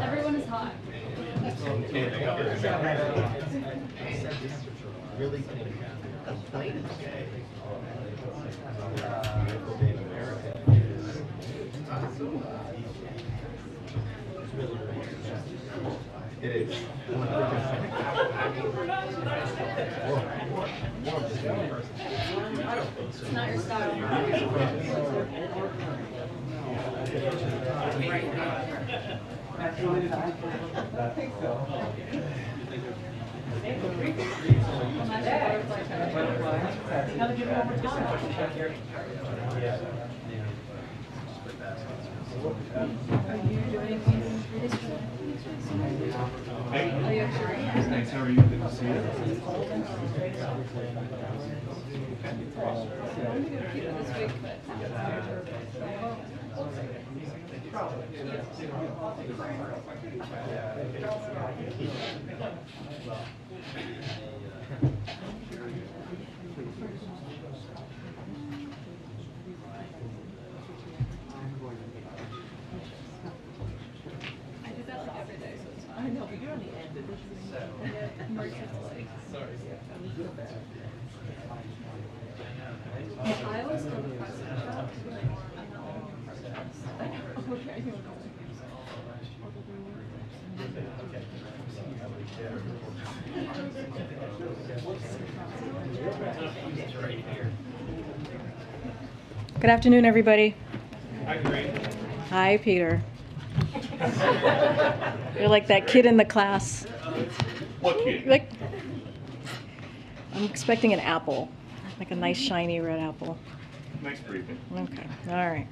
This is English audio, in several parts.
Everyone is hot. Really it is. It's not your style. Thanks, how are you? Good to see you. I do that like every day, so it's fine. I know, but you're on the end of this. I always go to press and shop to be like, I'm not going to press and shop. I know, okay, you know. Good afternoon, everybody. Hi, Karine. Hi, Peter. You're like that kid in the class. What kid? Like, I'm expecting an apple, like a nice shiny red apple. Nice briefing. Okay, all right.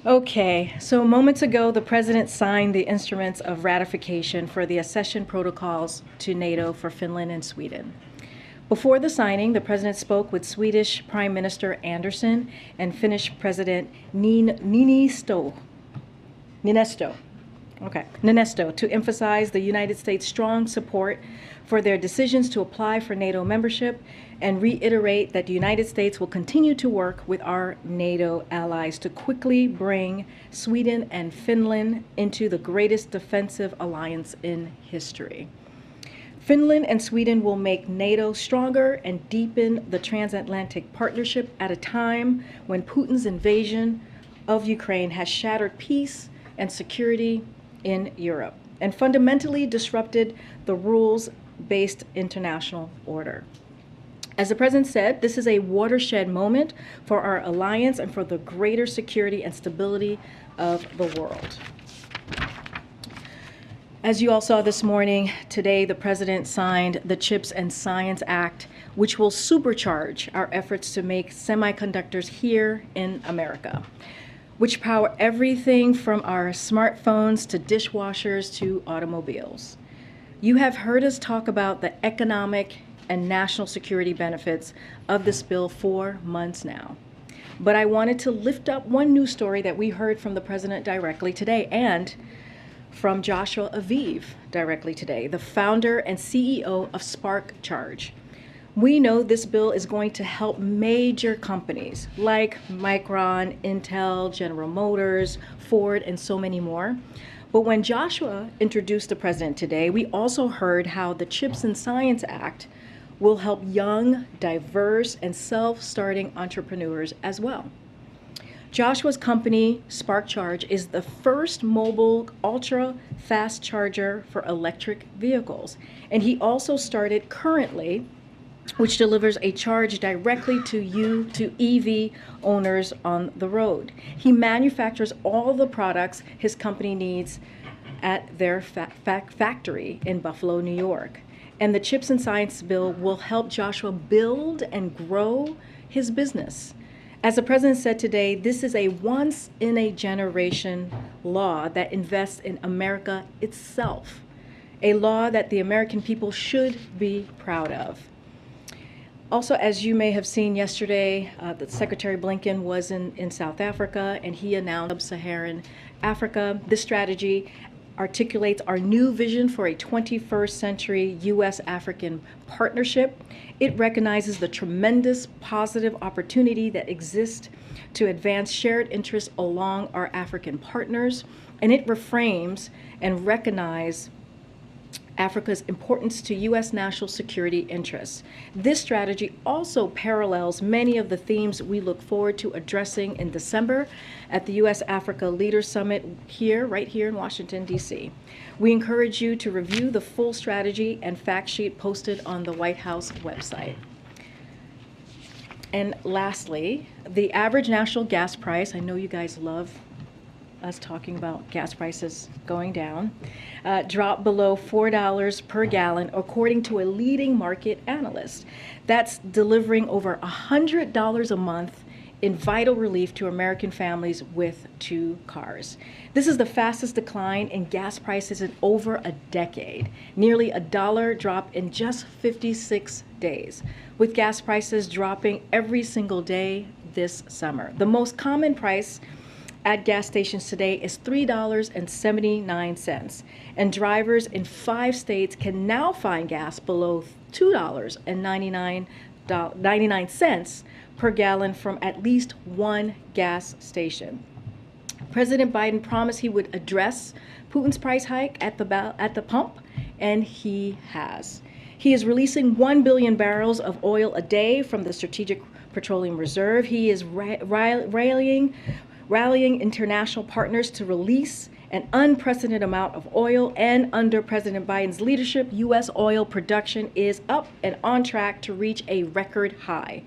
Okay, so moments ago, the President signed the instruments of ratification for the accession protocols to NATO for Finland and Sweden. Before the signing, the President spoke with Swedish Prime Minister Andersson and Finnish President Niinisto to emphasize the United States' strong support for their decisions to apply for NATO membership and reiterate that the United States will continue to work with our NATO allies to quickly bring Sweden and Finland into the greatest defensive alliance in history. Finland and Sweden will make NATO stronger and deepen the transatlantic partnership at a time when Putin's invasion of Ukraine has shattered peace and security in Europe and fundamentally disrupted the rules-based international order. As the President said, this is a watershed moment for our alliance and for the greater security and stability of the world. As you all saw this morning, today the President signed the CHIPS and Science Act, which will supercharge our efforts to make semiconductors here in America, which power everything from our smartphones to dishwashers to automobiles. You have heard us talk about the economic and national security benefits of this bill for months now. But I wanted to lift up one news story that we heard from the President directly today and from Joshua Aviv directly today, the founder and CEO of Spark Charge. We know this bill is going to help major companies like Micron, Intel, General Motors, Ford, and so many more. But when Joshua introduced the President today, we also heard how the CHIPS and Science Act will help young, diverse, and self-starting entrepreneurs as well. Joshua's company, Spark Charge, is the first mobile ultra-fast charger for electric vehicles. And he also started Currently, which delivers a charge directly to EV owners on the road. He manufactures all the products his company needs at their factory in Buffalo, New York. And the CHIPS and Science Bill will help Joshua build and grow his business. As the President said today, this is a once-in-a-generation law that invests in America itself, a law that the American people should be proud of. Also, as you may have seen yesterday, that Secretary Blinken was in South Africa, and he announced Sub-Saharan Africa. This strategy articulates our new vision for a 21st century U.S.-African partnership. It recognizes the tremendous positive opportunity that exists to advance shared interests along our African partners, and it reframes and recognizes Africa's importance to U.S. national security interests. This strategy also parallels many of the themes we look forward to addressing in December at the U.S.-Africa Leaders Summit right here in Washington, D.C. We encourage you to review the full strategy and fact sheet posted on the White House website. And lastly, the average national gas price, I know you guys love us talking about gas prices going down, dropped below $4 per gallon, according to a leading market analyst. That's delivering over $100 a month in vital relief to American families with 2 cars. This is the fastest decline in gas prices in over a decade, nearly $1 drop in just 56 days, with gas prices dropping every single day this summer. The most common price at gas stations today is $3.79, and drivers in 5 states can now find gas below $2.99 per gallon from at least 1 gas station. President Biden promised he would address Putin's price hike at the pump, and he has. He is releasing 1 billion barrels of oil a day from the Strategic Petroleum Reserve. He is rallying international partners to release an unprecedented amount of oil, and under President Biden's leadership, U.S. oil production is up and on track to reach a record high.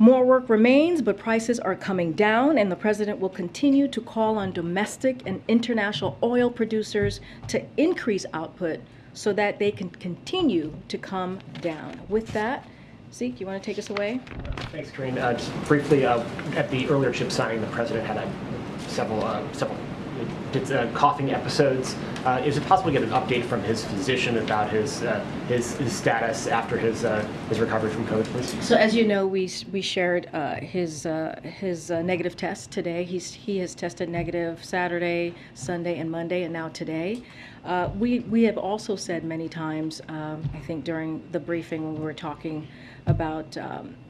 More work remains, but prices are coming down, and the president will continue to call on domestic and international oil producers to increase output so that they can continue to come down. With that, Zeke, you want to take us away? Thanks, Karine. Just briefly, at the earlier chip signing, the president had several coughing episodes. Is it possible to get an update from his physician about his status after his recovery from COVID, please? So, as you know, we shared his negative test today. He has tested negative Saturday, Sunday, and Monday, and now today. We have also said many times, I think during the briefing when we were talking about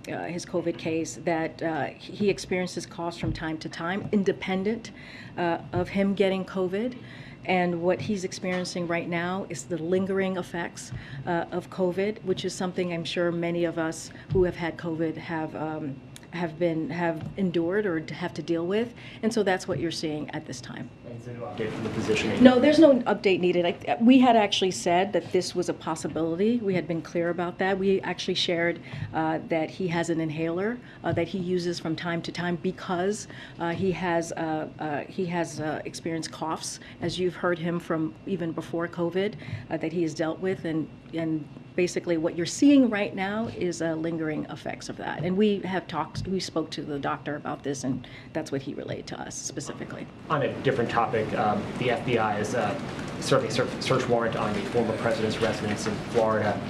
his COVID case, that he experiences coughs from time to time, independent of him getting COVID. And what he's experiencing right now is the lingering effects of COVID, which is something I'm sure many of us who have had COVID have endured or have to deal with. And so that's what you're seeing at this time. Is there no update from the physician? No, there's no update needed. We had actually said that this was a possibility. We had been clear about that. We actually shared that he has an inhaler that he uses from time to time because he has experienced coughs, as you've heard him from even before COVID, that he has dealt with, and basically what you're seeing right now is lingering effects of that. And we spoke to the doctor about this, and that's what he relayed to us specifically. On a different topic, the FBI is serving a search warrant on the former president's residence in Florida.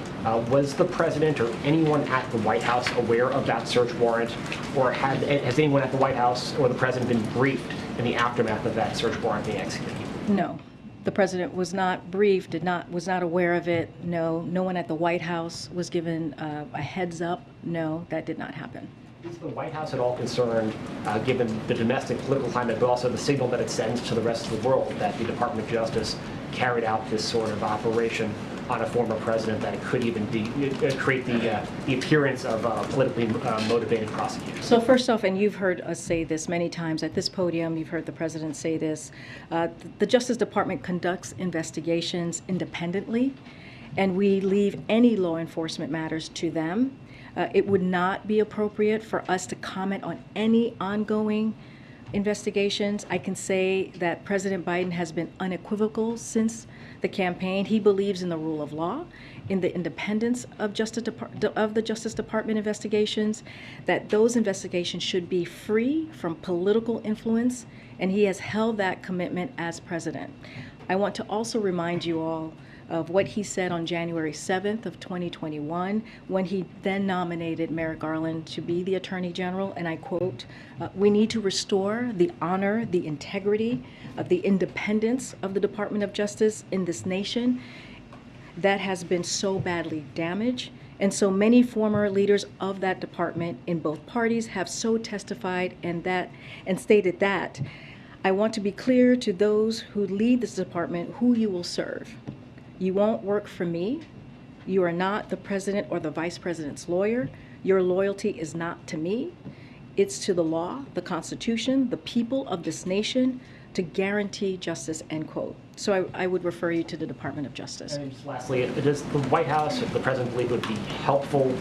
Was the president or anyone at the White House aware of that search warrant, or has anyone at the White House or the president been briefed in the aftermath of that search warrant being executed? No. The president was not briefed, was not aware of it. No one at the White House was given a heads up. No, that did not happen. Is the White House at all concerned, given the domestic political climate, but also the signal that it sends to the rest of the world, that the Department of Justice carried out this sort of operation on a former president, that it could even create the appearance of politically motivated prosecutors? So first off, and you've heard us say this many times at this podium, you've heard the president say this, the Justice Department conducts investigations independently, and we leave any law enforcement matters to them. It would not be appropriate for us to comment on any ongoing investigations. I can say that President Biden has been unequivocal since the campaign. He believes in the rule of law, in the independence of the Justice Department investigations, that those investigations should be free from political influence, and he has held that commitment as president. I want to also remind you all of what he said on January 7th of 2021 when he then nominated Merrick Garland to be the Attorney General, and I quote, "We need to restore the honor, the integrity, the independence of the Department of Justice in this nation that has been so badly damaged." And so many former leaders of that department in both parties have so testified and stated that. I want to be clear to those who lead this department who you will serve. You won't work for me. You are not the president or the vice president's lawyer. Your loyalty is not to me. It's to the law, the Constitution, the people of this nation to guarantee justice, end quote. So I would refer you to the Department of Justice. And just lastly, does the White House, if the president believe would be helpful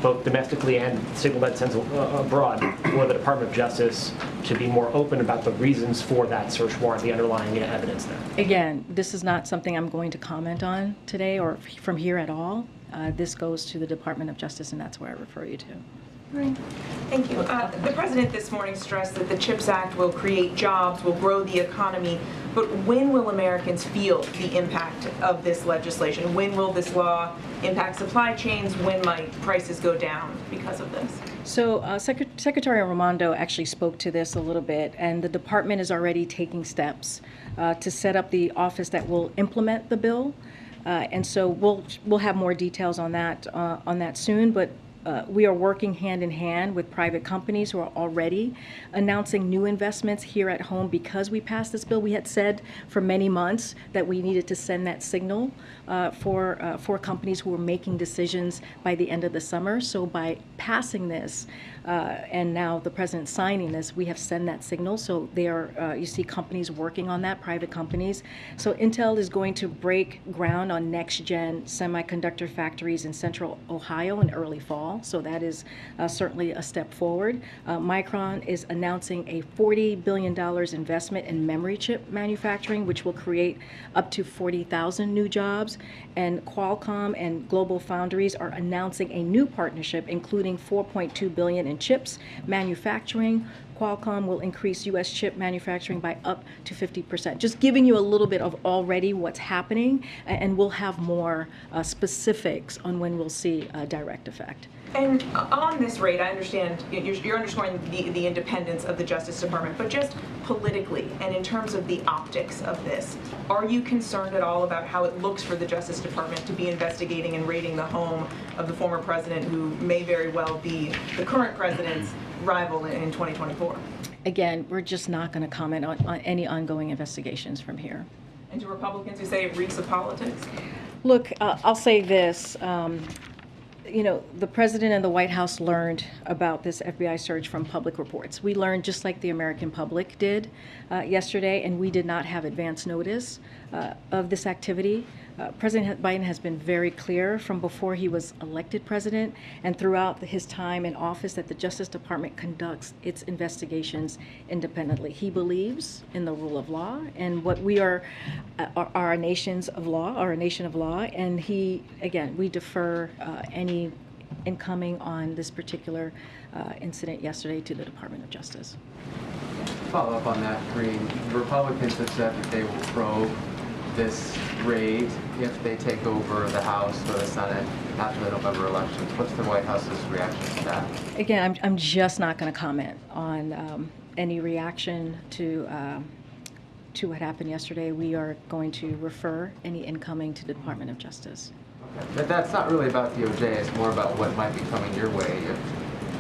both domestically and signal that sense abroad for the Department of Justice to be more open about the reasons for that search warrant, the underlying evidence there? Again, this is not something I'm going to comment on today or from here at all. This goes to the Department of Justice, and that's where I refer you to. Thank you. The president this morning stressed that the CHIPS Act will create jobs, will grow the economy, but when will Americans feel the impact of this legislation? When will this law impact supply chains? When might prices go down because of this? So Secretary Raimondo actually spoke to this a little bit, and the department is already taking steps to set up the office that will implement the bill. And so we'll have more details on that soon, but we are working hand in hand with private companies who are already announcing new investments here at home because we passed this bill. We had said for many months that we needed to send that signal for companies who were making decisions by the end of the summer. So by passing this and now the president signing this, we have sent that signal. So you see companies working on that, private companies. So Intel is going to break ground on next-gen semiconductor factories in central Ohio in early fall. So that is certainly a step forward. Micron is announcing a $40 billion investment in memory chip manufacturing, which will create up to 40,000 new jobs. And Qualcomm and Global Foundries are announcing a new partnership, including $4.2 billion in chips manufacturing. Qualcomm will increase U.S. chip manufacturing by up to 50%. Just giving you a little bit of already what's happening, and we'll have more specifics on when we'll see a direct effect. And on this rate, I understand you're underscoring the independence of the Justice Department, but just politically and in terms of the optics of this, are you concerned at all about how it looks for the Justice Department to be investigating and raiding the home of the former president, who may very well be the current president's rival in 2024? Again, we're just not going to comment on any ongoing investigations from here. And to Republicans who say it reeks of politics? Look, I'll say this. The president and the White House learned about this FBI search from public reports. We learned just like the American public did yesterday, and we did not have advance notice of this activity. President Biden has been very clear from before he was elected president and throughout his time in office that the Justice Department conducts its investigations independently. He believes in the rule of law, and what we are a nation of law, and we defer any incoming on this particular incident yesterday to the Department of Justice. Follow up on that, Karine. The Republicans have said that they will probe this raid if they take over the House or the Senate after the November elections. What's the White House's reaction to that? Again, I'm just not going to comment on any reaction to what happened yesterday. We are going to refer any incoming to the Department of Justice. Okay. But that's not really about DOJ. It's more about what might be coming your way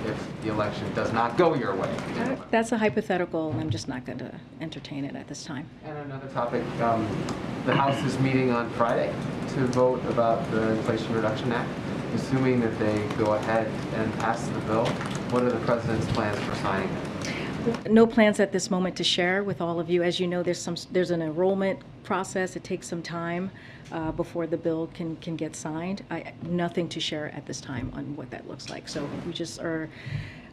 if the election does not go your way. That's a hypothetical, and I'm just not going to entertain it at this time. And another topic, the House is meeting on Friday to vote about the Inflation Reduction Act. Assuming that they go ahead and pass the bill, what are the president's plans for signing it? No plans at this moment to share with all of you. As you know, there's an enrollment process. It takes some time before the bill can get signed. Nothing to share at this time on what that looks like. So we just are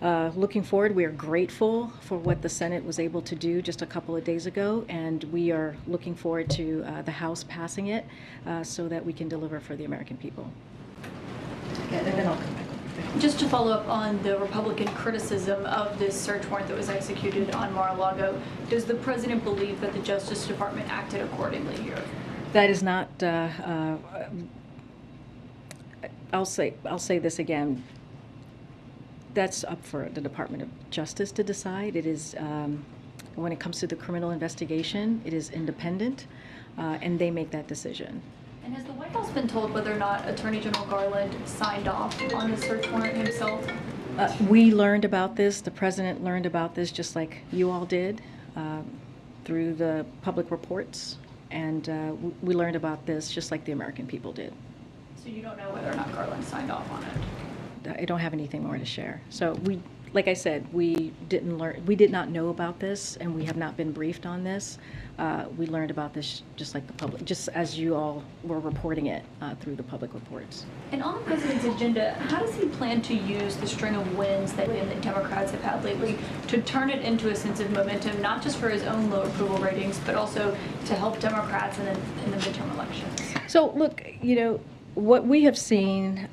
looking forward, we are grateful for what the Senate was able to do just a couple of days ago, and we are looking forward to the House passing it so that we can deliver for the American people. Yeah, and then I'll come back. Just to follow up on the Republican criticism of this search warrant that was executed on Mar-a-Lago, does the president believe that the Justice Department acted accordingly here? That is not. I'll say this again. That's up for the Department of Justice to decide. It is when it comes to the criminal investigation, it is independent, and they make that decision. And has the White House been told whether or not Attorney General Garland signed off on the search warrant himself? We learned about this. The president learned about this just like you all did through the public reports, and we learned about this just like the American people did. So you don't know whether or not Garland signed off on it? I don't have anything more to share. So like I said, we did not know about this, and we have not been briefed on this. We learned about this just like the public, just as you all were reporting it through the public reports. And on the president's agenda, how does he plan to use the string of wins that the Democrats have had lately to turn it into a sense of momentum, not just for his own low approval ratings, but also to help Democrats in the midterm elections? So look, what we have seen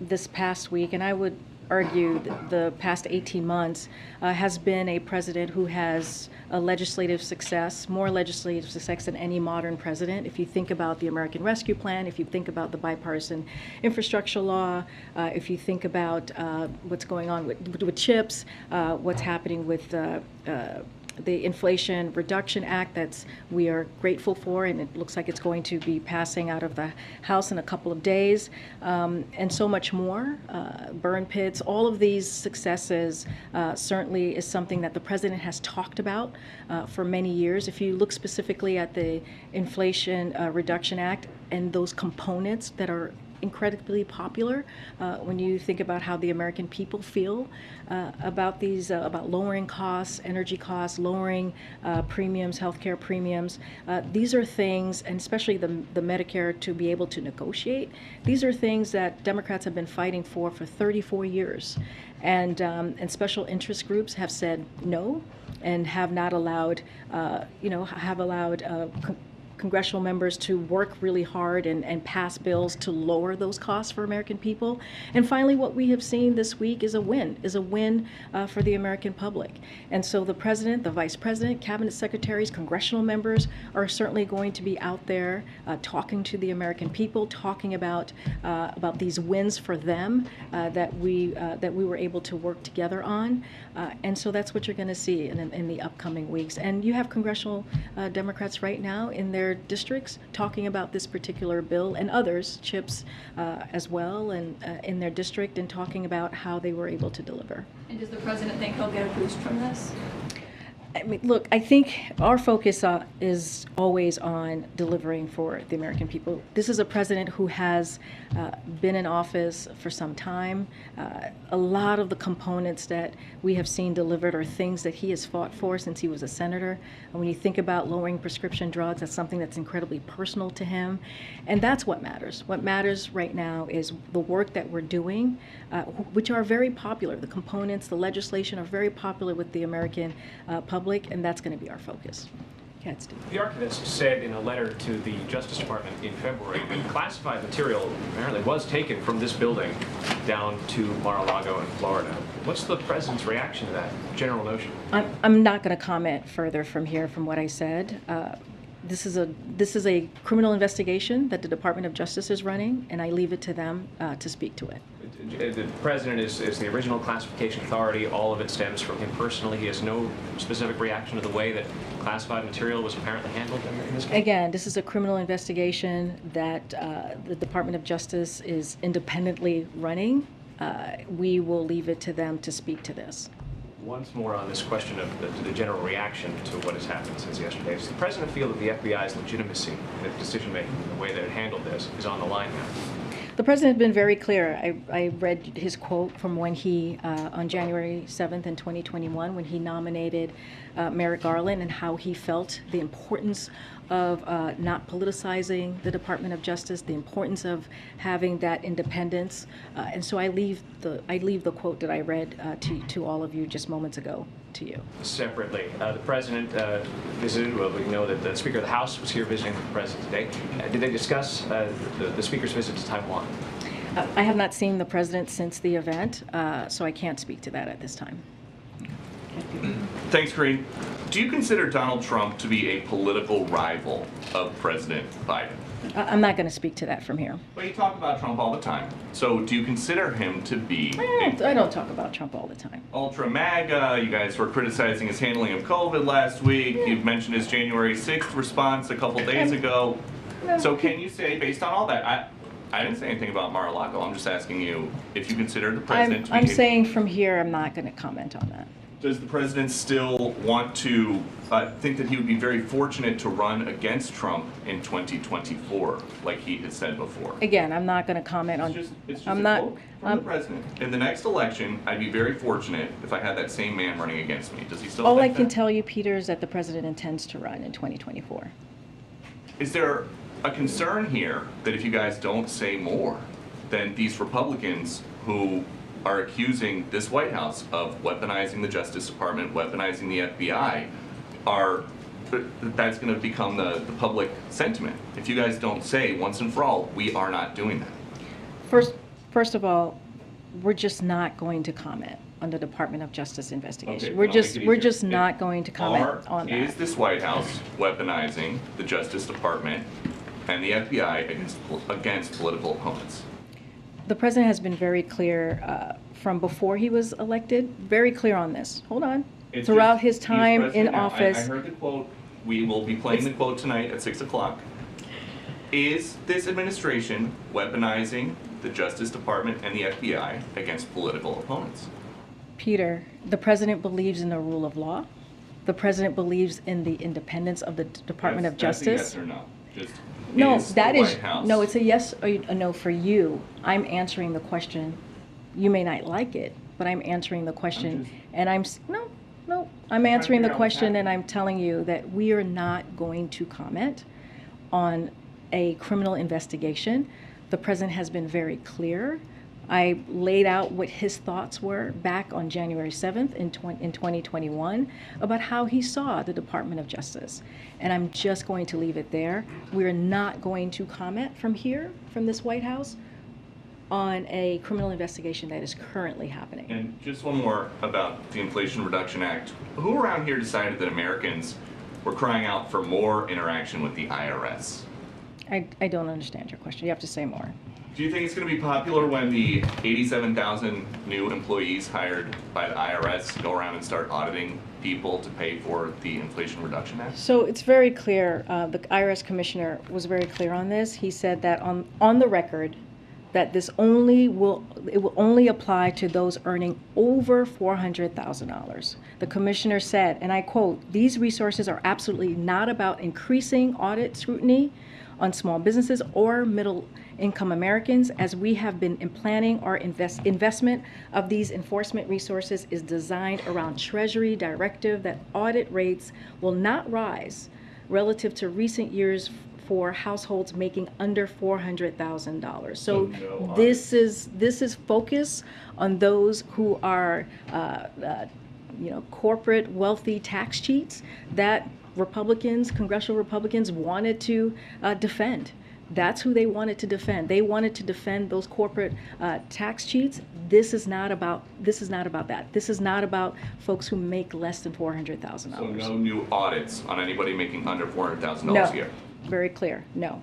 this past week, and I would argue the past 18 months, has been a president who has a legislative success, more legislative success than any modern president. If you think about the American Rescue Plan, if you think about the bipartisan infrastructure law, if you think about what's going on with CHIPS, what's happening with the Inflation Reduction Act that we are grateful for, and it looks like it's going to be passing out of the House in a couple of days, and so much more. Burn pits, all of these successes certainly is something that the president has talked about for many years. If you look specifically at the Inflation Reduction Act and those components that are incredibly popular when you think about how the American people feel about these, about lowering costs, energy costs, lowering premiums, healthcare premiums. These are things, and especially the Medicare to be able to negotiate, these are things that Democrats have been fighting for 34 years. And special interest groups have said no and have not allowed, congressional members to work really hard and pass bills to lower those costs for American people. And finally, what we have seen this week is a win for the American public. And so the president, the vice president, cabinet secretaries, congressional members are certainly going to be out there talking to the American people, talking about these wins for them that we were able to work together on. And so that's what you're going to see in the upcoming weeks. And you have congressional Democrats right now in their districts talking about this particular bill and others, CHIPS as well, and in their district, and talking about how they were able to deliver. And does the president think he'll get a boost from this? I mean, look, I think our focus is always on delivering for the American people. This is a president who has been in office for some time. A lot of the components that we have seen delivered are things that he has fought for since he was a senator. And when you think about lowering prescription drugs, that's something that's incredibly personal to him. And that's what matters. What matters right now is the work that we're doing, which are very popular. The components, the legislation are very popular with the American public, and that's going to be our focus. The archivist said in a letter to the Justice Department in February that classified material apparently was taken from this building down to Mar-a-Lago in Florida. What's the president's reaction to that general notion? I'm not going to comment further from here from what I said. This is a criminal investigation that the Department of Justice is running, and I leave it to them to speak to it. The president is the original classification authority. All of it stems from him personally. He has no specific reaction to the way that classified material was apparently handled in this case? Again, this is a criminal investigation that the Department of Justice is independently running. We will leave it to them to speak to this. Once more on this question of the general reaction to what has happened since yesterday. Does the president feel that the FBI's legitimacy, the decision-making, the way that it handled this, is on the line now? The president has been very clear. I read his quote from when he, on January 7th in 2021, when he nominated Merrick Garland, and how he felt the importance of not politicizing the Department of Justice, the importance of having that independence. And so I leave the quote that I read to all of you just moments ago to you. Separately, the president visited, well, we know that the Speaker of the House was here visiting with the president today. Did they discuss the Speaker's visit to Taiwan? I have not seen the president since the event, so I can't speak to that at this time. Thanks, Karine. Do you consider Donald Trump to be a political rival of President Biden? I'm not going to speak to that from here. Well, you talk about Trump all the time. So do you consider him to be I don't talk about Trump all the time. ultra MAGA? You guys were criticizing his handling of COVID last week. You've mentioned his January 6th response a couple days ago. So can you say, based on all that, I didn't say anything about Mar-a-Lago. I'm just asking you if you consider the president to be... I'm saying from here, I'm not going to comment on that. Does the president still want to think that he would be very fortunate to run against Trump in 2024, like he has said before? Again, I'm not going to comment on. It's just I'm a not. quote from the president. In the next election, I'd be very fortunate if I had that same man running against me. Does he still All I think can that? tell you, Peter, is that the president intends to run in 2024. Is there a concern here that if you guys don't say more, then these Republicans who are accusing this White House of weaponizing the Justice Department, weaponizing the FBI, that's going to become the public sentiment? If you guys don't say once and for all, we are not doing that. First of all, we're just not going to comment on the Department of Justice investigation. Okay, we're then I'll make it we're easier. just not going to comment on Is that. this White House weaponizing the Justice Department and the FBI against political opponents? The president has been very clear from before he was elected, very clear on this. Hold on. It's Throughout just- his he's time president in now. office. I heard the quote. We will be playing the quote tonight at 6 o'clock. Is this administration weaponizing the Justice Department and the FBI against political opponents? Peter, the president believes in the rule of law. The president believes in the independence of the Department of Justice. That's a yes or no. Just No, is that the is, White House... no, it's a yes or a no for you. I'm answering the question. You may not like it, but I'm answering the question. And I'm answering the question and I'm telling you that we are not going to comment on a criminal investigation. The president has been very clear. I laid out what his thoughts were back on January 7th in 2021 about how he saw the Department of Justice. And I'm just going to leave it there. We're not going to comment from here, from this White House, on a criminal investigation that is currently happening. And just one more about the Inflation Reduction Act. Who around here decided that Americans were crying out for more interaction with the IRS? I don't understand your question. You have to say more. Do you think it's going to be popular when the 87,000 new employees hired by the IRS go around and start auditing people to pay for the Inflation Reduction Act? So it's very clear, the IRS commissioner was very clear on this. He said that on the record, that it will only apply to those earning over $400,000. The commissioner said, and I quote, "These resources are absolutely not about increasing audit scrutiny on small businesses or middle-income Americans, as we have been planning our investment of these enforcement resources is designed around Treasury directive that audit rates will not rise relative to recent years for households making under $400,000. So no this is focus on those who are corporate wealthy tax cheats that congressional Republicans wanted to defend. That's who they wanted to defend. They wanted to defend those corporate tax cheats. This is not about that. This is not about folks who make less than $400,000. So no new audits on anybody making under $400,000 No. a year? Very clear, no.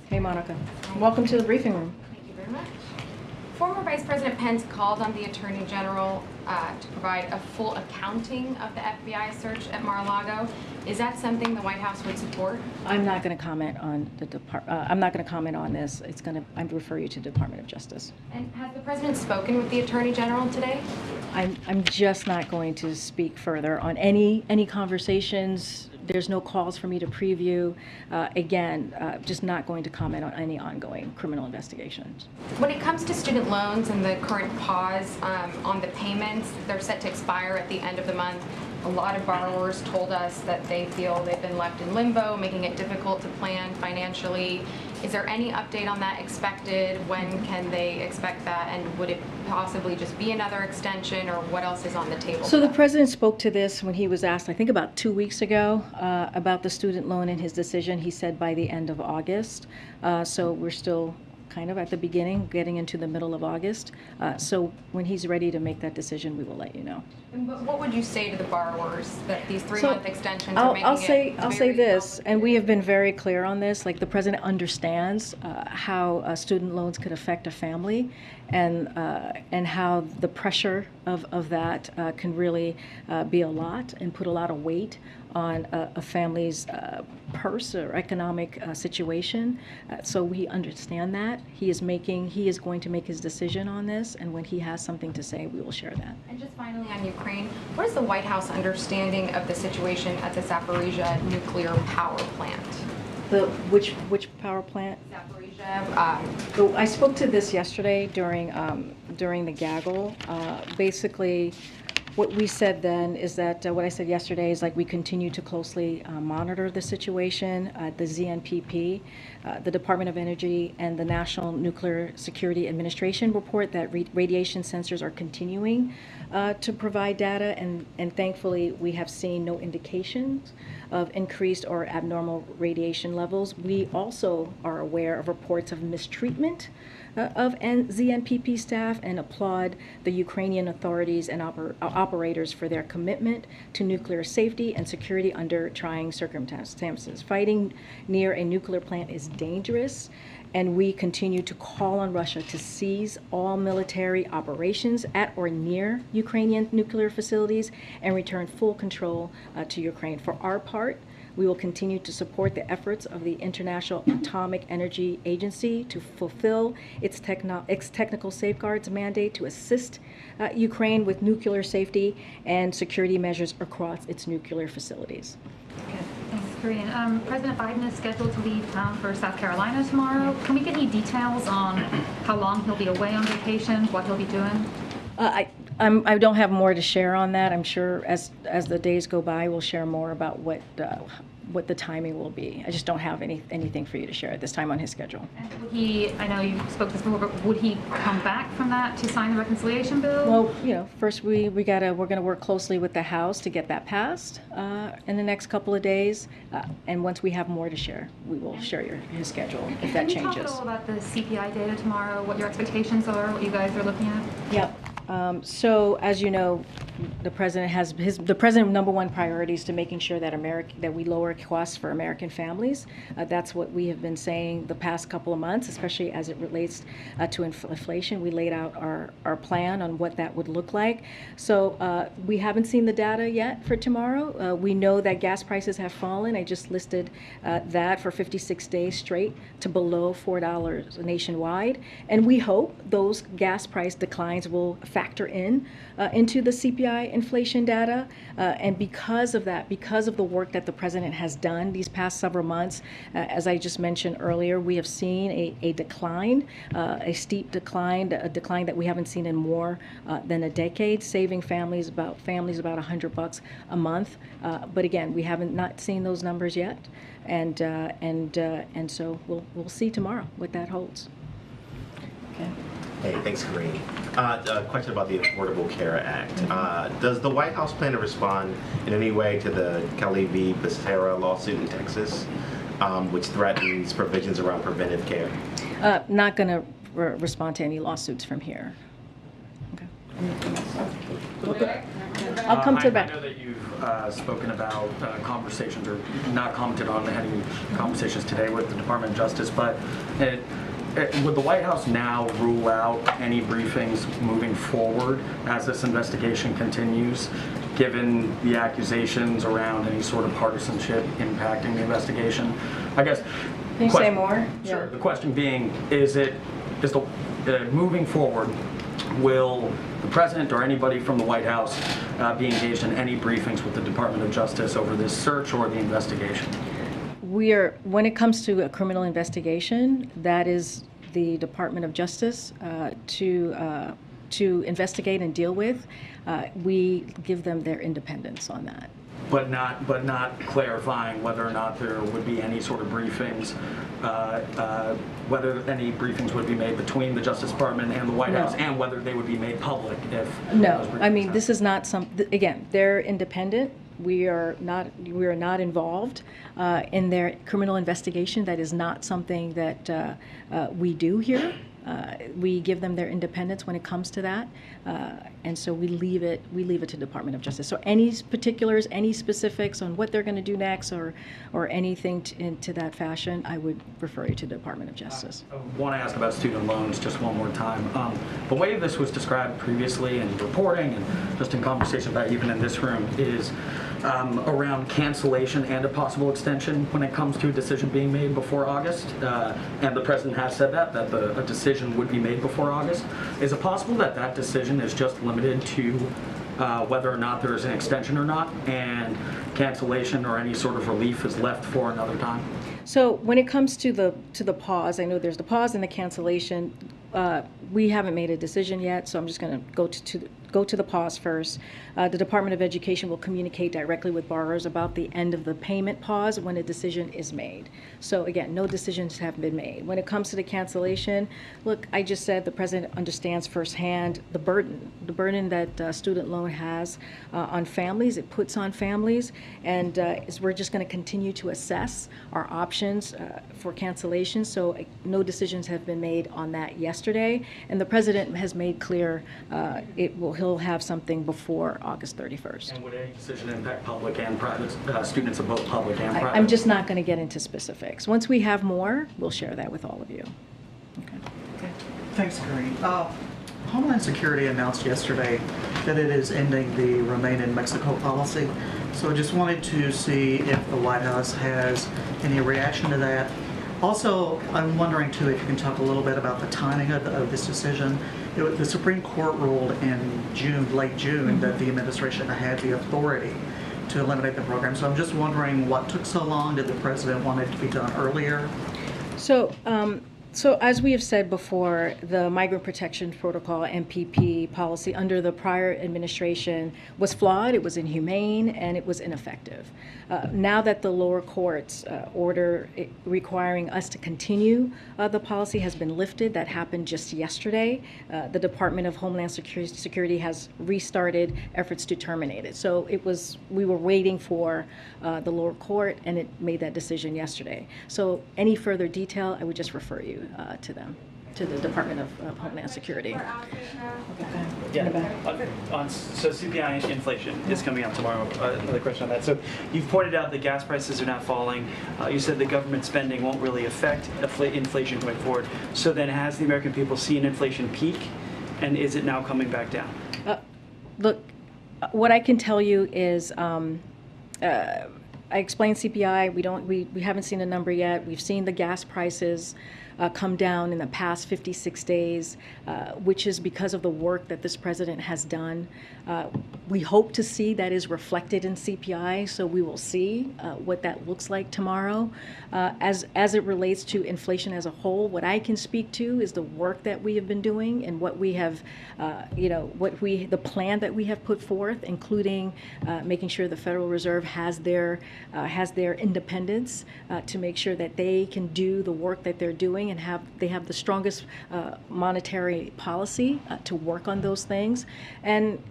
Hey, Monica. Welcome to the briefing room. Thank you very much. Former Vice President Pence called on the Attorney General to provide a full accounting of the FBI search at Mar-a-Lago. Is that something the White House would support? I'm not going to comment on I'm not going to comment on this. I'm refer you to the Department of Justice. And has the President spoken with the Attorney General today? I'm just not going to speak further on any conversations there's no calls for me to preview. Again, just not going to comment on any ongoing criminal investigations. When it comes to student loans and the current pause on the payments, they're set to expire at the end of the month. A lot of borrowers told us that they feel they've been left in limbo, making it difficult to plan financially. Is there any update on that expected? When can they expect that? And would it possibly just be another extension, or what else is on the table? So the president spoke to this when he was asked, I think about 2 weeks ago, about the student loan and his decision. He said by the end of August. So we're still kind of at the beginning, getting into the middle of August. So when he's ready to make that decision, we will let you know. And what would you say to the borrowers that these 3-month extensions I'll are making I'll say this, and we have been very clear on this. Like, the president understands how student loans could affect a family, and how the pressure of that can really be a lot and put a lot of weight on a family's purse or economic situation. So we understand that. He is going to make his decision on this, and when he has something to say, we will share that. And just finally on Ukraine, what is the White House understanding of the situation at the Zaporizhzhia nuclear power plant? Which power plant? Zaporizhzhia. So I spoke to this yesterday during the gaggle. Basically, what we said then is that what I said yesterday is, like, we continue to closely monitor the situation. The ZNPP, the Department of Energy, and the National Nuclear Security Administration report that radiation sensors are continuing to provide data, and thankfully we have seen no indications of increased or abnormal radiation levels. We also are aware of reports of mistreatment of ZNPP staff, and applaud the Ukrainian authorities and operators for their commitment to nuclear safety and security under trying circumstances. Fighting near a nuclear plant is dangerous, and we continue to call on Russia to cease all military operations at or near Ukrainian nuclear facilities and return full control to Ukraine. For our part, we will continue to support the efforts of the International Atomic Energy Agency to fulfill its technical safeguards mandate to assist Ukraine with nuclear safety and security measures across its nuclear facilities. Okay, thanks, Karine. President Biden is scheduled to leave town for South Carolina tomorrow. Can we get any details on how long he'll be away on vacation, what he'll be doing? I don't have more to share on that. I'm sure as the days go by, we'll share more about what the timing will be. I just don't have anything for you to share at this time on his schedule. And would he, I know you spoke this before, but would he come back from that to sign the reconciliation bill? Well, first we're going to work closely with the House to get that passed in the next couple of days, and once we have more to share, we will share his schedule if that changes. Can you talk at all about the CPI data tomorrow, what your expectations are, what you guys are looking at? Yep. So as you know, the president's number one priority is to making sure that we lower costs for American families. That's what we have been saying the past couple of months, especially as it relates to inflation. We laid out our plan on what that would look like. So we haven't seen the data yet for tomorrow. We know that gas prices have fallen. I just listed that for 56 days straight to below $4 nationwide. And we hope those gas price declines will factor into the CPI inflation data. And because of that, because of the work that the president has done these past several months, as I just mentioned earlier, we have seen a decline, a steep decline, a decline that we haven't seen in more than a decade, saving families about $100 a month. But again, we haven't not seen those numbers yet, and so we'll see tomorrow what that holds. Okay. Hey, thanks, Karine. A question about the Affordable Care Act. Does the White House plan to respond in any way to the Kelly v. Becerra lawsuit in Texas, which threatens provisions around preventive care? Not going to respond to any lawsuits from here. Okay. I'll come to the back. I know that you've spoken about conversations, or not commented on any conversations today with the Department of Justice, but would the White House now rule out any briefings moving forward as this investigation continues, given the accusations around any sort of partisanship impacting the investigation? I guess. Can you say more? Sure. Yeah. The question being, is the moving forward, will the president or anybody from the White House be engaged in any briefings with the Department of Justice over this search or the investigation? When it comes to a criminal investigation, that is the Department of Justice to investigate and deal with. We give them their independence on that. But not clarifying whether or not there would be any sort of briefings, whether any briefings would be made between the Justice Department and the White House, and whether they would be made public if. No, I mean, this is not again, they're independent. We are not involved in their criminal investigation. That is not something that we do here. We give them their independence when it comes to that, and so we leave it to Department of Justice. So any particulars, any specifics on what they're going to do next, or anything into that fashion, I would refer you to the Department of Justice. I want to ask about student loans just one more time. The way this was described previously in reporting and just in conversation about even in this room is around cancellation and a possible extension when it comes to a decision being made before August. And the president has said that a decision would be made before August. Is it possible that that decision is just limited to whether or not there is an extension or not, and cancellation or any sort of relief is left for another time? So when it comes to the pause, I know there's the pause and the cancellation. We haven't made a decision yet, so I'm just going to go to the pause first. The Department of Education will communicate directly with borrowers about the end of the payment pause when a decision is made. So again, no decisions have been made. When it comes to the cancellation, look, I just said the president understands firsthand the burden that student loan has on families. It puts on families, and we're just going to continue to assess our options for cancellation. So no decisions have been made on that yesterday, and the president has made clear he'll have something before August 31st. And would any decision impact public and private students of both public and private? I'm just not going to get into specifics. Once we have more, we'll share that with all of you. Okay. Thanks, Karine. Homeland Security announced yesterday that it is ending the Remain in Mexico policy. So I just wanted to see if the White House has any reaction to that. Also, I'm wondering too if you can talk a little bit about the timing of this decision. The Supreme Court ruled in late June, that the administration had the authority to eliminate the program. So I'm just wondering what took so long. Did the president want it to be done earlier? So as we have said before, the Migrant Protection Protocol, MPP policy under the prior administration was flawed, it was inhumane, and it was ineffective. Now that the lower court's order requiring us to continue the policy has been lifted, that happened just yesterday, the Department of Homeland Security has restarted efforts to terminate it. So we were waiting for the lower court, and it made that decision yesterday. So any further detail, I would just refer you to them, to the Department of Homeland Security. So CPI inflation is coming up tomorrow. Another question on that. So you've pointed out that gas prices are not falling. You said the government spending won't really affect inflation going forward. So then has the American people seen inflation peak, and is it now coming back down? Look, what I can tell you is I explained CPI. We haven't seen a number yet. We've seen the gas prices come down in the past 56 days, which is because of the work that this president has done. We hope to see that is reflected in CPI, so we will see what that looks like tomorrow. As it relates to inflation as a whole, what I can speak to is the work that we have been doing and what we have, the plan that we have put forth, including making sure the Federal Reserve has their independence to make sure that they can do the work that they're doing and they have the strongest monetary policy to work on those things. And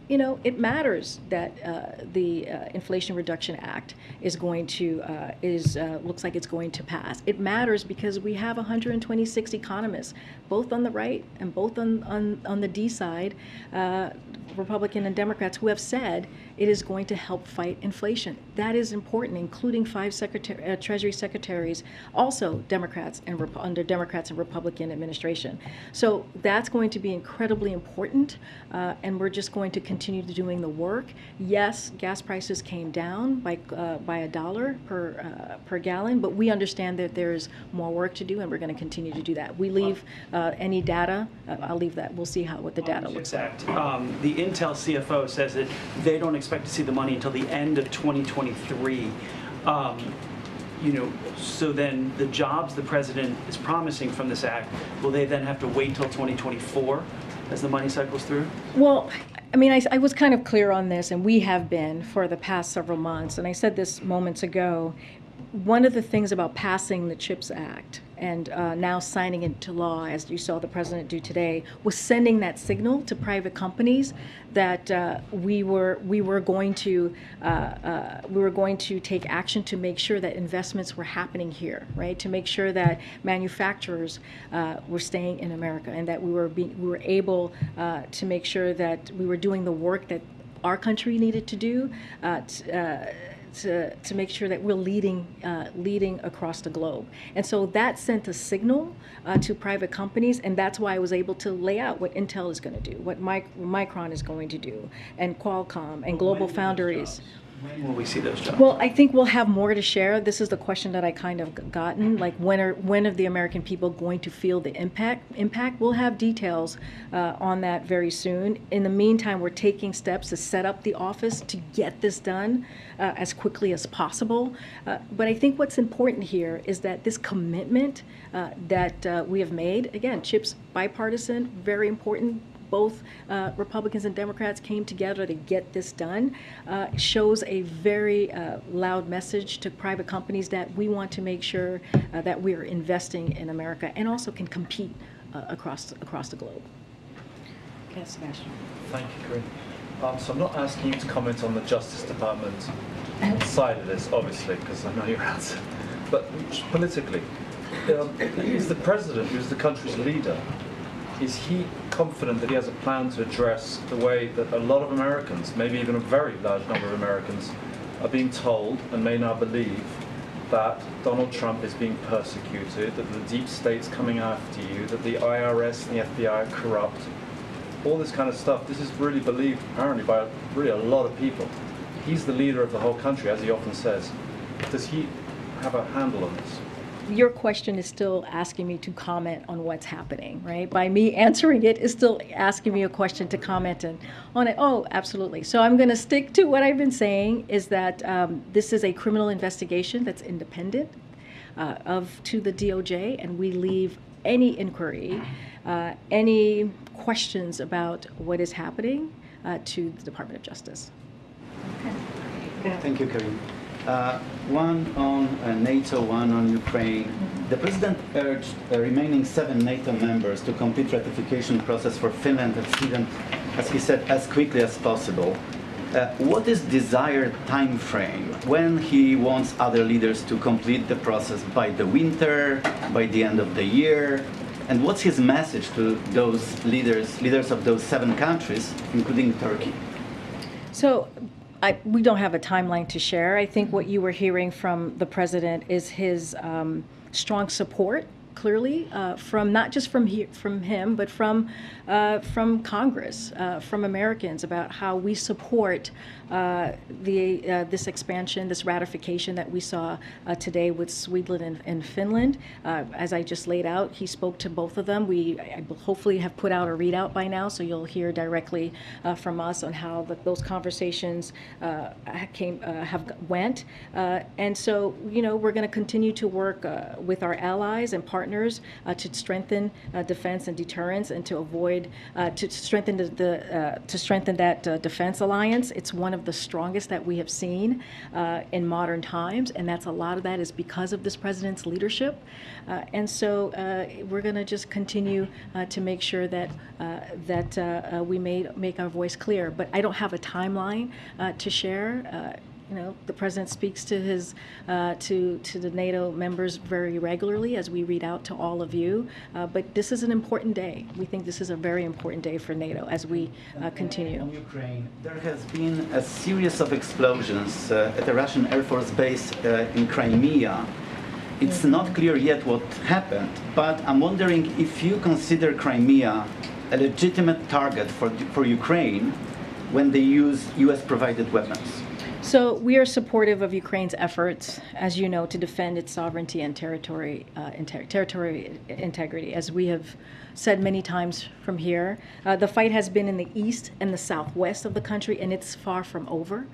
it matters that the Inflation Reduction Act is going to looks like it's going to pass. It matters because we have 126 economists, both on the right and both on the D side, Republican and Democrats, who have said it is going to help fight inflation. that is important, including 5 Treasury secretaries, also Democrats and under Democrats and Republican administration. So that's going to be incredibly important, and we're just going to continue doing the work. Yes, gas prices came down by $1 per gallon, but we understand that there's more work to do, and we're going to continue to do that. We leave any data. I'll leave that. We'll see what the data looks like. The Intel CFO says that they don't expect to see the money until the end of 2023. So then the jobs the president is promising from this act, will they then have to wait till 2024 as the money cycles through? Well, I mean, I was kind of clear on this, and we have been for the past several months, and I said this moments ago. One of the things about passing the CHIPS Act and now signing it into law, as you saw the president do today, was sending that signal to private companies that we were going to take action to make sure that investments were happening here, right? To make sure that manufacturers were staying in America, and that we were able to make sure that we were doing the work that our country needed to do. To make sure that we're leading across the globe. And so that sent a signal to private companies, and that's why I was able to lay out what Intel is going to do, what Micron is going to do, and Qualcomm, and Global Foundries. When will we see those jobs? Well, I think we'll have more to share. This is the question that I kind of gotten, like when are the American people going to feel the impact? We'll have details on that very soon. In the meantime, we're taking steps to set up the office to get this done as quickly as possible. But I think what's important here is that this commitment that we have made, again, CHIPS bipartisan, very important. Both Republicans and Democrats came together to get this done, shows a very loud message to private companies that we want to make sure that we are investing in America and also can compete across the globe. Okay, Sebastian. Thank you, Karine. So I'm not asking you to comment on the Justice Department side of this, obviously, because I know your answer. But politically, is the president, who's the country's leader, is he confident that he has a plan to address the way that a lot of Americans, maybe even a very large number of Americans, are being told and may now believe that Donald Trump is being persecuted, that the deep state's coming after you, that the IRS and the FBI are corrupt, all this kind of stuff. This is really believed, apparently, by really a lot of people. He's the leader of the whole country, as he often says. Does he have a handle on this? Your question is still asking me to comment on what's happening, right? By me answering it is still asking me a question to comment on it. Oh, absolutely. So I'm going to stick to what I've been saying, is that this is a criminal investigation that's independent to the DOJ, and we leave any inquiry, any questions about what is happening to the Department of Justice. Okay. Thank you, Karine. One on NATO, one on Ukraine. The President urged the remaining 7 NATO members to complete ratification process for Finland and Sweden, as he said, as quickly as possible. What is desired time frame when he wants other leaders to complete the process? By the winter, by the end of the year? And what's his message to those leaders of those 7 countries, including Turkey? So we don't have a timeline to share. I think what you were hearing from the president is his strong support, clearly, from not just from him, but from Congress, from Americans, about how we support this expansion, this ratification that we saw today with Sweden and Finland. As I just laid out, he spoke to both of them. I hopefully have put out a readout by now, so you'll hear directly from us on how those conversations went. And so, we're going to continue to work with our allies and partners to strengthen defense and deterrence, and to avoid to strengthen that defense alliance. It's one of the strongest that we have seen in modern times, and a lot of that is because of this president's leadership. And so we're going to just continue to make sure that we make our voice clear. But I don't have a timeline to share. the president speaks to his to the NATO members very regularly, as we read out to all of you. But this is an important day. We think this is a very important day for NATO as we continue. On Ukraine, there has been a series of explosions at a Russian Air Force base in Crimea. It's not clear yet what happened, but I'm wondering if you consider Crimea a legitimate target for Ukraine when they use US-provided weapons. So we are supportive of Ukraine's efforts, as you know, to defend its sovereignty and territory integrity, as we have said many times from here. The fight has been in the east and the southwest of the country, and it's far from over.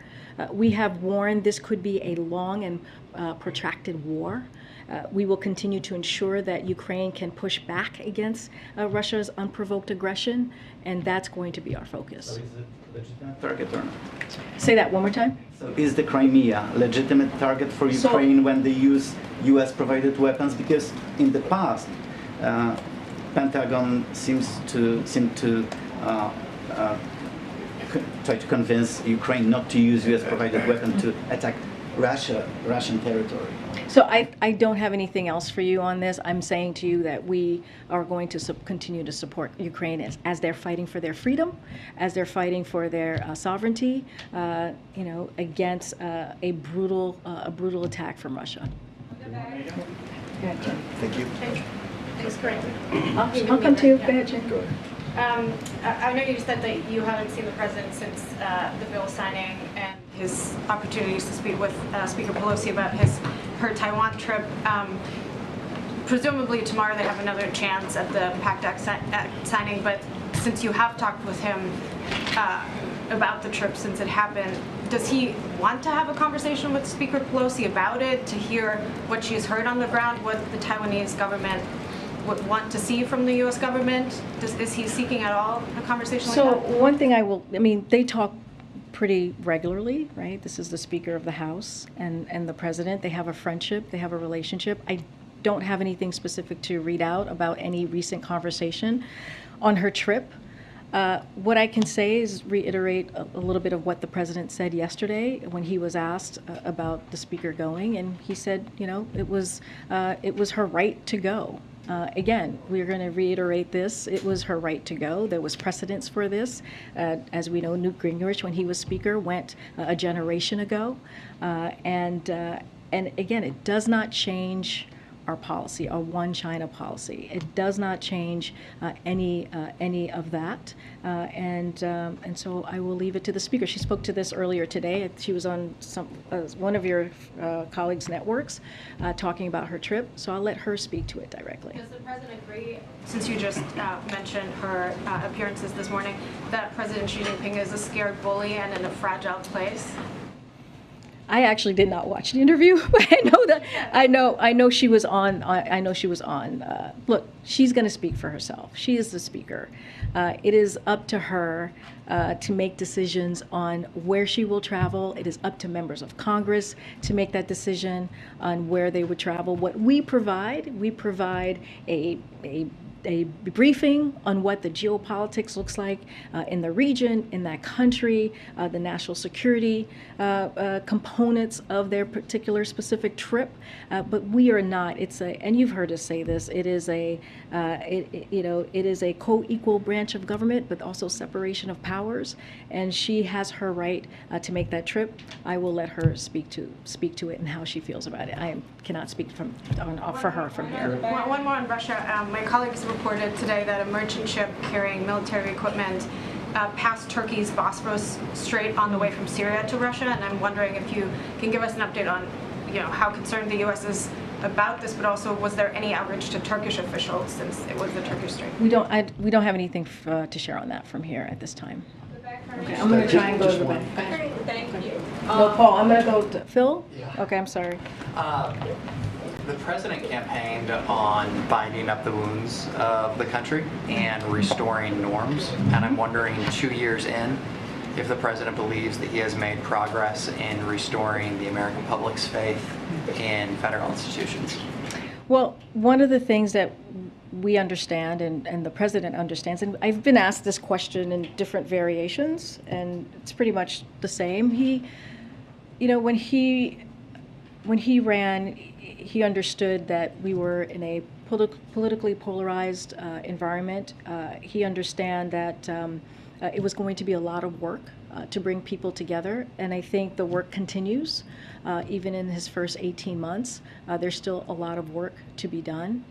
We have warned this could be a long and protracted war. We will continue to ensure that Ukraine can push back against Russia's unprovoked aggression, and that's going to be our focus. So is it a legitimate target or not? Say that one more time. So is the Crimea a legitimate target for Ukraine when they use US-provided weapons? Because in the past, Pentagon seemed to try to convince Ukraine not to use US-provided weapons to attack Russian territory. So I don't have anything else for you on this. I'm saying to you that we are going to continue to support Ukraine as they're fighting for their freedom, as they're fighting for their sovereignty, against a brutal attack from Russia. Thank you. Thanks, Karine. I'll come too. Go ahead, Jen. I know you said that you haven't seen the president since the bill signing and his opportunities to speak with Speaker Pelosi about her Taiwan trip. Presumably tomorrow they have another chance at the PACT Act signing, but since you have talked with him about the trip since it happened, does he want to have a conversation with Speaker Pelosi about it, to hear what she's heard on the ground, what the Taiwanese government would want to see from the U.S. government? Is he seeking at all a conversation like that? So one thing they talk pretty regularly, right? This is the Speaker of the House and the President. They have a friendship, they have a relationship. I don't have anything specific to read out about any recent conversation on her trip. What I can say is reiterate a little bit of what the President said yesterday when he was asked about the Speaker going, and he said, it was her right to go. Again, we're going to reiterate this. It was her right to go. There was precedence for this. As we know, Newt Gingrich, when he was Speaker, went a generation ago. And again, it does not change our policy, our one China policy. It does not change any of that. And so I will leave it to the Speaker. She spoke to this earlier today. She was on one of your colleagues' networks talking about her trip. So I'll let her speak to it directly. Does the President agree, since you just mentioned her appearances this morning, that President Xi Jinping is a scared bully and in a fragile place? I actually did not watch the interview, but I know she was on. I know she was on. Look, she's going to speak for herself. She is the Speaker. It is up to her to make decisions on where she will travel. It is up to members of Congress to make that decision on where they would travel. What we provide a briefing on what the geopolitics looks like in the region, in that country, the national security components of their particular specific trip. But we are not. And you've heard us say this. It is a co-equal branch of government, but also separation of powers. And she has her right to make that trip. I will let her speak to it and how she feels about it. I cannot speak for her from here. One more on Russia. My colleagues reported today that a merchant ship carrying military equipment passed Turkey's Bosphorus Strait on the way from Syria to Russia, and I'm wondering if you can give us an update on, how concerned the U.S. is about this, but also was there any outreach to Turkish officials since it was the Turkish Strait? We don't have anything to share on that from here at this time. Okay, I'm going to try and go to the back. Thank you. No, Paul, I'm going to go to Phil. Yeah. Okay, I'm sorry. The president campaigned on binding up the wounds of the country and restoring norms, and I'm wondering, 2 years in, if the president believes that he has made progress in restoring the American public's faith in federal institutions. Well, one of the things that we understand and the president understands, and I've been asked this question in different variations, and it's pretty much the same. you know, when he ran, he understood that we were in a politically polarized environment. He understand that it was going to be a lot of work to bring people together, and I think the work continues. Even in his first 18 months, there's still a lot of work to be done.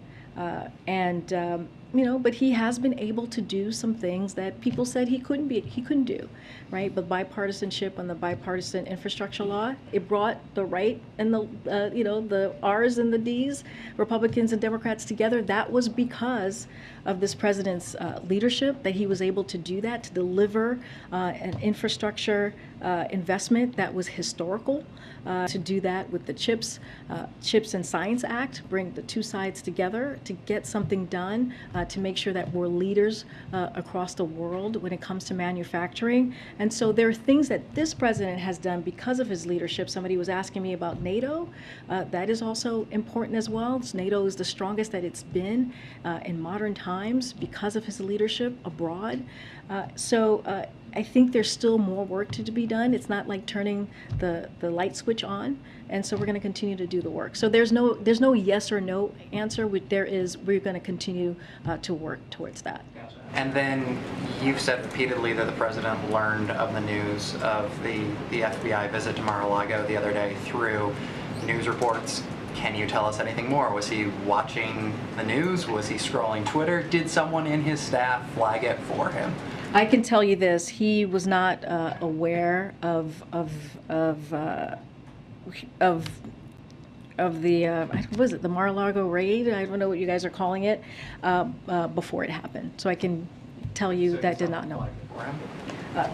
You know, but he has been able to do some things that people said he couldn't do, right? But bipartisanship on the bipartisan infrastructure law, it brought the right and the, you know, the R's and the D's, Republicans and Democrats together. That was because of this president's leadership, that he was able to do that, to deliver an infrastructure investment that was historical, to do that with the CHIPS and Science Act, bring the two sides together to get something done, to make sure that we're leaders across the world when it comes to manufacturing. And so there are things that this president has done because of his leadership. Somebody was asking me about NATO. That is also important as well. NATO is the strongest that it's been in modern times because of his leadership abroad. I think there's still more work to be done. It's not like turning the light switch on, and so we're going to continue to do the work. So there's no yes or no answer. We're going to continue to work towards that. And then you've said repeatedly that the president learned of the news of the FBI visit to Mar-a-Lago the other day through news reports. Can you tell us anything more? Was he watching the news? Was he scrolling Twitter? Did someone in his staff flag it for him? I can tell you this: he was not aware of the what was it, the Mar-a-Lago raid? I don't know what you guys are calling it, before it happened. So I can tell you that did not know.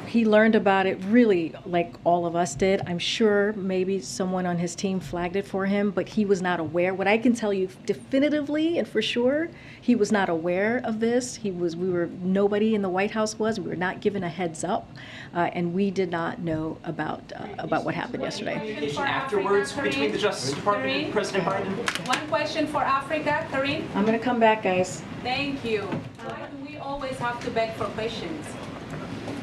He learned about it really like all of us did. I'm sure maybe someone on his team flagged it for him, but he was not aware. What I can tell you definitively and for sure, he was not aware of this. Nobody in the White House was. We were not given a heads up, and we did not know about what happened yesterday. Afterwards, between the Justice Department and President Biden. One question for Africa, Karine. I'm going to come back, guys. Thank you. Why do we always have to beg for questions?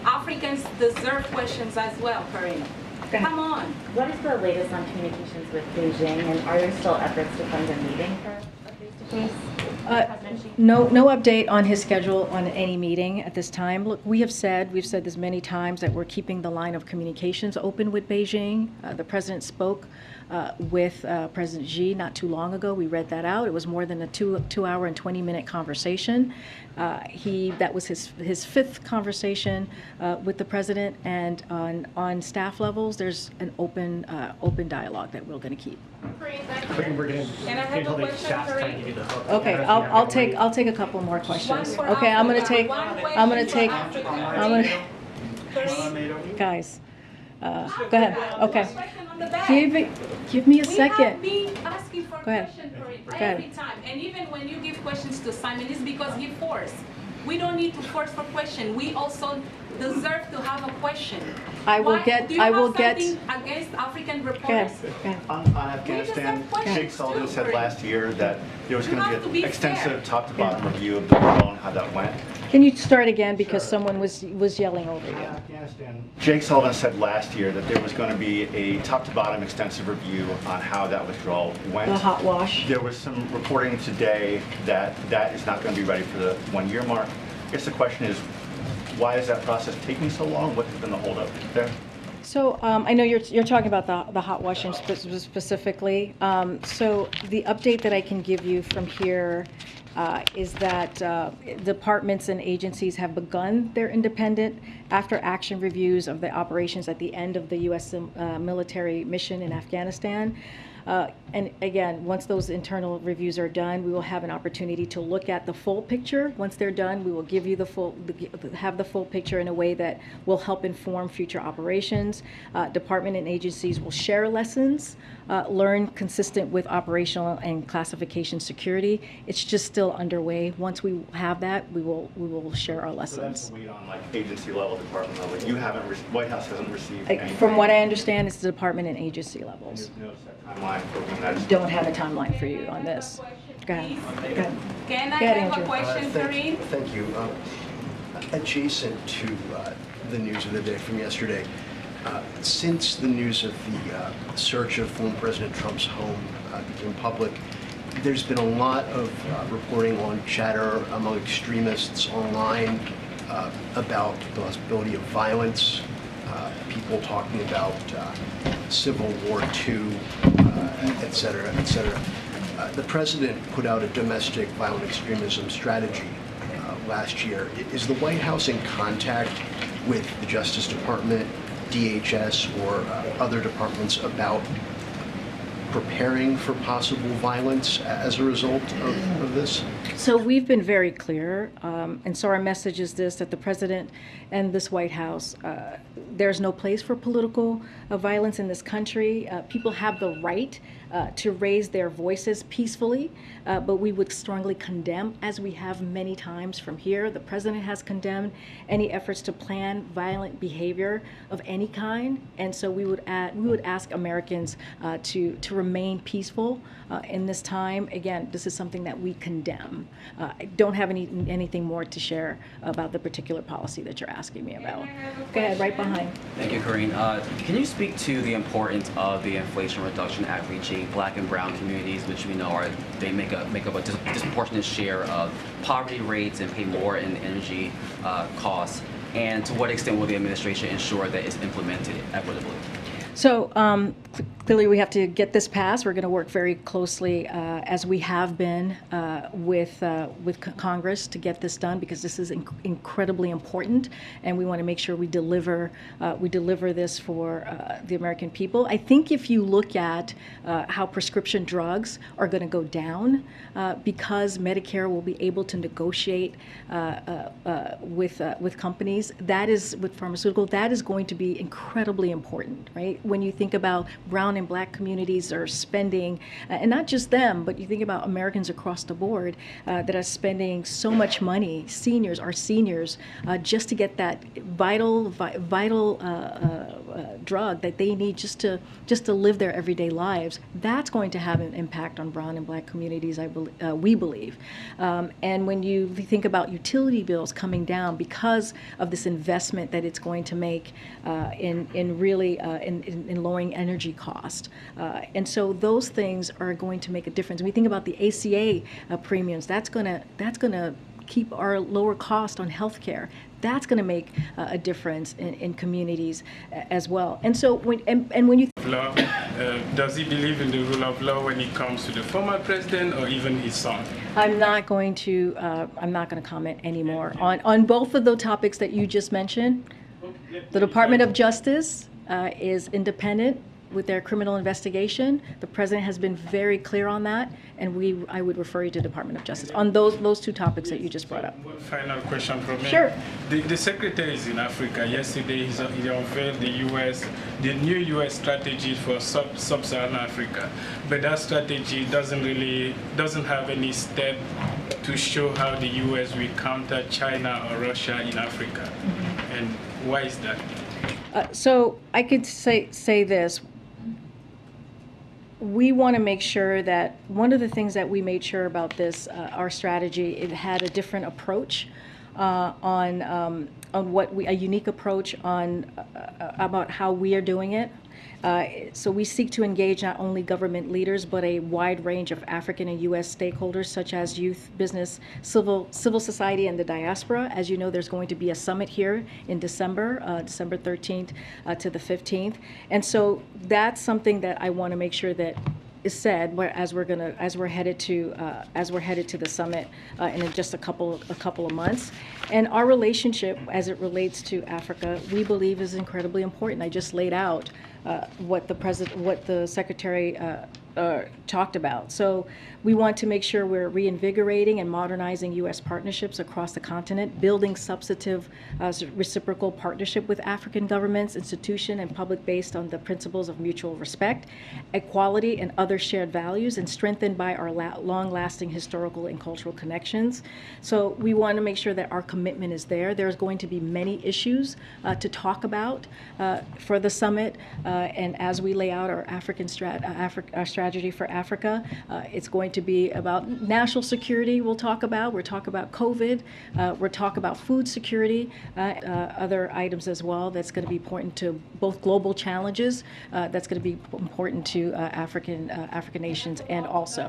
Africans deserve questions as well, Karine. Come on. What is the latest on communications with Beijing, and are there still efforts to find a meeting for a face-to-face? No update on his schedule on any meeting at this time. Look, we've said this many times that we're keeping the line of communications open with Beijing. The president spoke with President Xi not too long ago. We read that out. It was more than a 2-hour and 20-minute conversation. That was his fifth conversation with the president, and on staff levels, there's an open dialogue that we're going to keep. Can I have a question, Karine? Okay, I'll take a couple more questions. Okay, I'm gonna take. Guys, go ahead. Okay. Give me a second. We have been asking for Go ahead. questions Go ahead. every time, and even when you give questions to Simon, it's because he forced. We don't need to force for question. We also deserve to have a question. I will get. Do you have something against African reporters? On Afghanistan, Jake Sullivan said last year that there was going to be an extensive top-to-bottom review of the bill and how that went. Can you start again because someone was yelling over you? Jake Sullivan said last year that there was going to be a top-to-bottom extensive review on how that withdrawal went. The hot wash. There was some reporting today that that is not going to be ready for the one-year mark. I guess the question is, why is that process taking so long? What has been the holdup there? So I know you're talking about the hot washing specifically. So the update that I can give you from here is that departments and agencies have begun their independent after-action reviews of the operations at the end of the U.S. military mission in Afghanistan. And again, once those internal reviews are done, we will have an opportunity to look at the full picture. Once they're done, we will give you the full picture in a way that will help inform future operations. Department and agencies will share lessons learned consistent with operational and classification security. It's just still underway. Once we have that, we will share our lessons. So that's the lead on like agency level, department level. You haven't, White House hasn't received anything. From what I understand, it's the department and agency levels. There's no set timeline for when that's. Don't have a timeline for you on this. Go ahead. Can I Go ahead, have Andrew. a question, Karine? Thank you. Adjacent to the news of the day from yesterday, Since the news of the search of former President Trump's home became public, there's been a lot of reporting on chatter among extremists online about the possibility of violence, people talking about Civil War II, et cetera, et cetera. The president put out a domestic violent extremism strategy last year. Is the White House in contact with the Justice Department, DHS, or other departments about preparing for possible violence as a result of this? So we've been very clear, and so our message is this, that the president and this White House, there's no place for political violence in this country. People have the right to raise their voices peacefully, but we would strongly condemn, as we have many times from here. The president has condemned any efforts to plan violent behavior of any kind, and so we would ask Americans to remain peaceful in this time. Again, this is something that we condemn. I don't have anything more to share about the particular policy that you're asking me about. Go ahead, right behind. Thank you, Karine. Can you speak to the importance of the Inflation Reduction Act reaching Black and Brown communities, which we know they make up a disproportionate share of poverty rates and pay more in energy costs? And to what extent will the administration ensure that it's implemented equitably? So clearly we have to get this passed. We're going to work very closely, as we have been, with Congress to get this done, because this is incredibly important, and we want to make sure we deliver this for the American people. I think if you look at how prescription drugs are going to go down, because Medicare will be able to negotiate with companies, with pharmaceutical, that is going to be incredibly important, right? When you think about brown and Black communities are spending, and not just them, but you think about Americans across the board that are spending so much money, our seniors, just to get that vital drug that they need just to live their everyday lives. That's going to have an impact on brown and Black communities, we believe. And when you think about utility bills coming down because of this investment that it's going to make in lowering energy cost. And so those things are going to make a difference. When we think about the ACA premiums, that's gonna keep our lower cost on healthcare. That's going to make a difference in communities as well. And so when you law, does he believe in the rule of law when it comes to the former president or even his son? I'm not going to comment anymore on both of the topics that you just mentioned. The Department of Justice is independent with their criminal investigation. The president has been very clear on that, and I would refer you to Department of Justice on those two topics that you just brought up. One final question from me. Sure. The secretary is in Africa. Yesterday he unveiled the new U.S. strategy for sub-Saharan Africa, but that strategy doesn't have any step to show how the U.S. will counter China or Russia in Africa. Mm-hmm. And why is that? So I could say this. We want to make sure that one of the things that we made sure about this, our strategy, it had a different approach on a unique approach on about how we are doing it. So we seek to engage not only government leaders, but a wide range of African and U.S. stakeholders, such as youth, business, civil society, and the diaspora. As you know, there's going to be a summit here in December 13th to the 15th. And so that's something that I want to make sure that is said as we're headed to the summit in just a couple of months. And our relationship as it relates to Africa, we believe, is incredibly important. I just laid out what the secretary talked about. So we want to make sure we're reinvigorating and modernizing U.S. partnerships across the continent, building substantive reciprocal partnership with African governments, institutions, and public based on the principles of mutual respect, equality, and other shared values, and strengthened by our long-lasting historical and cultural connections. So we want to make sure that our commitment is there. There's going to be many issues to talk about for the summit, and as we lay out our strategy strategy for Africa. It's going to be about national security. We'll talk about COVID. We'll talk about food security, other items as well. That's going to be important to both global challenges. That's going to be important to African nations and also